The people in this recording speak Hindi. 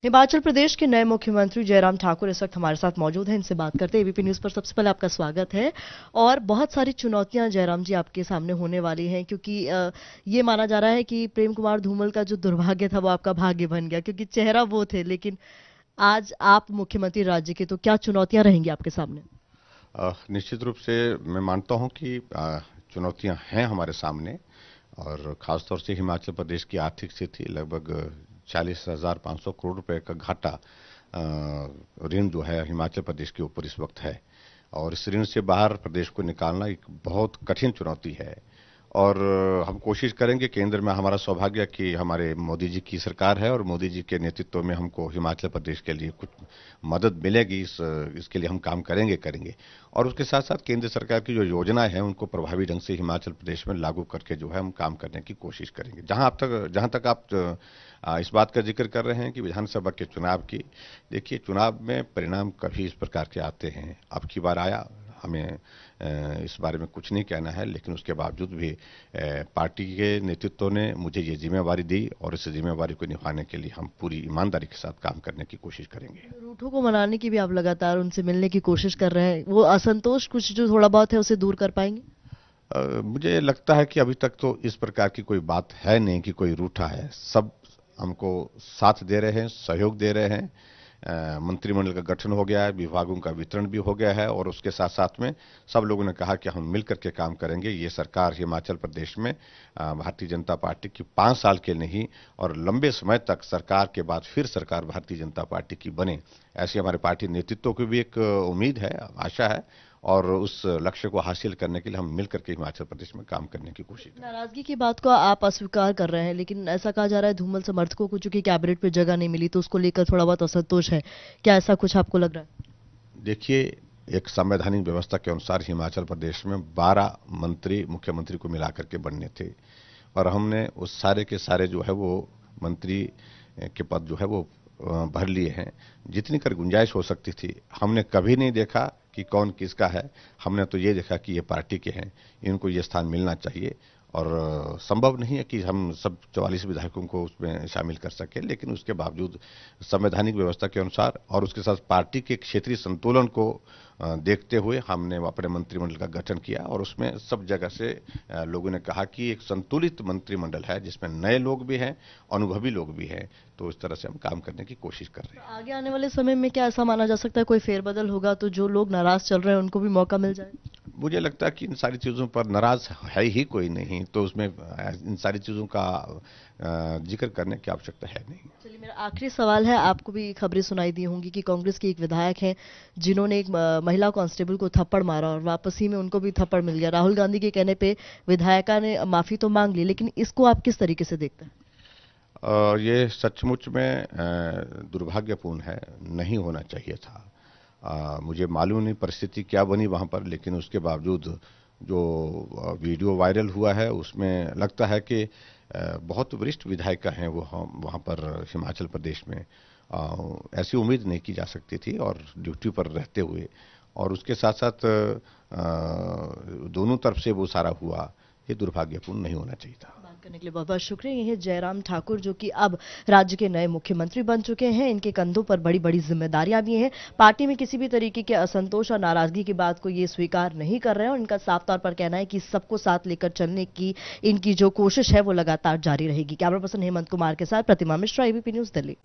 हिमाचल प्रदेश के नए मुख्यमंत्री जयराम ठाकुर इस वक्त हमारे साथ मौजूद हैं। इनसे बात करते हैं। एबीपी न्यूज पर सबसे पहले आपका स्वागत है। और बहुत सारी चुनौतियां जयराम जी आपके सामने होने वाली हैं, क्योंकि ये माना जा रहा है कि प्रेम कुमार धूमल का जो दुर्भाग्य था वो आपका भाग्य बन गया, क्योंकि चेहरा वो थे, लेकिन आज आप मुख्यमंत्री राज्य के, तो क्या चुनौतियां रहेंगी आपके सामने? निश्चित रूप से मैं मानता हूं कि चुनौतियां हैं हमारे सामने। और खासतौर से हिमाचल प्रदेश की आर्थिक स्थिति लगभग 40,500 करोड़ रुपए का घाटा ऋण जो है हिमाचल प्रदेश के ऊपर इस वक्त है। और इस ऋण से बाहर प्रदेश को निकालना एक बहुत कठिन चुनौती है। और हम कोशिश करेंगे। केंद्र में हमारा सौभाग्य कि हमारे मोदी जी की सरकार है और मोदी जी के नेतृत्व में हमको हिमाचल प्रदेश के लिए कुछ मदद मिलेगी। इसके लिए हम काम करेंगे। और उसके साथ साथ केंद्र सरकार की जो योजनाएं हैं उनको प्रभावी ढंग से हिमाचल प्रदेश में लागू करके जो है हम काम करने की कोशिश करेंगे। जहां तक आप इस बात का जिक्र कर रहे हैं कि विधानसभा के चुनाव की, देखिए चुनाव में परिणाम कभी इस प्रकार के आते हैं। अब की बार आया, हमें इस बारे में कुछ नहीं कहना है, लेकिन उसके बावजूद भी पार्टी के नेतृत्व ने मुझे ये जिम्मेवारी दी और इस जिम्मेवारी को निभाने के लिए हम पूरी ईमानदारी के साथ काम करने की कोशिश करेंगे। रूठों को मनाने की भी आप लगातार उनसे मिलने की कोशिश कर रहे हैं, वो असंतोष कुछ जो थोड़ा बहुत है उसे दूर कर पाएंगे? मुझे लगता है कि अभी तक तो इस प्रकार की कोई बात है नहीं कि कोई रूठा है। सब हमको साथ दे रहे हैं, सहयोग दे रहे हैं। मंत्रिमंडल का गठन हो गया है, विभागों का वितरण भी हो गया है और उसके साथ साथ में सब लोगों ने कहा कि हम मिलकर के काम करेंगे। ये सरकार हिमाचल प्रदेश में भारतीय जनता पार्टी की 5 साल के नहीं और लंबे समय तक सरकार के बाद फिर सरकार भारतीय जनता पार्टी की बने, ऐसी हमारे पार्टी नेतृत्व की भी एक उम्मीद है, आशा है। और उस लक्ष्य को हासिल करने के लिए हम मिलकर के हिमाचल प्रदेश में काम करने की कोशिश करें। नाराजगी की बात को आप अस्वीकार कर रहे हैं, लेकिन ऐसा कहा जा रहा है धूमल समर्थकों को चूंकि कैबिनेट पे जगह नहीं मिली तो उसको लेकर थोड़ा बहुत असंतोष है। क्या ऐसा कुछ आपको लग रहा है? देखिए, एक संवैधानिक व्यवस्था के अनुसार हिमाचल प्रदेश में 12 मंत्री मुख्यमंत्री को मिलाकर के बनने थे और हमने उस सारे के सारे जो है वो मंत्री के पद जो है वो भर लिए हैं। जितनी कर गुंजाइश हो सकती थी, हमने कभी नहीं देखा कि कौन किसका है। हमने तो ये देखा कि ये पार्टी के हैं, इनको ये स्थान मिलना चाहिए। और संभव नहीं है कि हम सब 44 विधायकों को उसमें शामिल कर सकें, लेकिन उसके बावजूद संवैधानिक व्यवस्था के अनुसार और उसके साथ पार्टी के क्षेत्रीय संतुलन को देखते हुए हमने अपने मंत्रिमंडल का गठन किया। और उसमें सब जगह से लोगों ने कहा कि एक संतुलित मंत्रिमंडल है जिसमें नए लोग भी हैं, अनुभवी लोग भी हैं। तो इस तरह से हम काम करने की कोशिश कर रहे हैं। आगे आने वाले समय में क्या ऐसा माना जा सकता है कोई फेरबदल होगा तो जो लोग नाराज चल रहे हैं उनको भी मौका मिल जाए? मुझे लगता है कि इन सारी चीज़ों पर नाराज है ही कोई नहीं, तो उसमें इन सारी चीज़ों का जिक्र करने की आवश्यकता है नहीं। चलिए, मेरा आखिरी सवाल है। आपको भी खबरें सुनाई दी होंगी कि कांग्रेस के एक विधायक हैं जिन्होंने एक महिला कांस्टेबल को थप्पड़ मारा और वापसी में उनको भी थप्पड़ मिल गया। राहुल गांधी के कहने पे विधायिका ने माफी तो मांग ली, लेकिन इसको आप किस तरीके से देखते हैं? ये सचमुच में दुर्भाग्यपूर्ण है, नहीं होना चाहिए था। मुझे मालूम नहीं परिस्थिति क्या बनी वहाँ पर, लेकिन उसके बावजूद जो वीडियो वायरल हुआ है उसमें लगता है कि बहुत वरिष्ठ विधायिका हैं वो वहाँ पर हिमाचल प्रदेश में। ऐसी उम्मीद नहीं की जा सकती थी और ड्यूटी पर रहते हुए। और उसके साथ साथ दोनों तरफ से वो सारा हुआ, ये दुर्भाग्यपूर्ण नहीं होना चाहिए था। बात करने के लिए बहुत बहुत शुक्रिया। ये है जयराम ठाकुर, जो कि अब राज्य के नए मुख्यमंत्री बन चुके हैं। इनके कंधों पर बड़ी बड़ी जिम्मेदारियां भी हैं। पार्टी में किसी भी तरीके के असंतोष और नाराजगी की बात को ये स्वीकार नहीं कर रहे हैं और इनका साफ तौर पर कहना है कि सबको साथ लेकर चलने की इनकी जो कोशिश है वो लगातार जारी रहेगी। कैमरा पर्सन हेमंत कुमार के साथ प्रतिमा मिश्रा, एबीपी न्यूज, दिल्ली।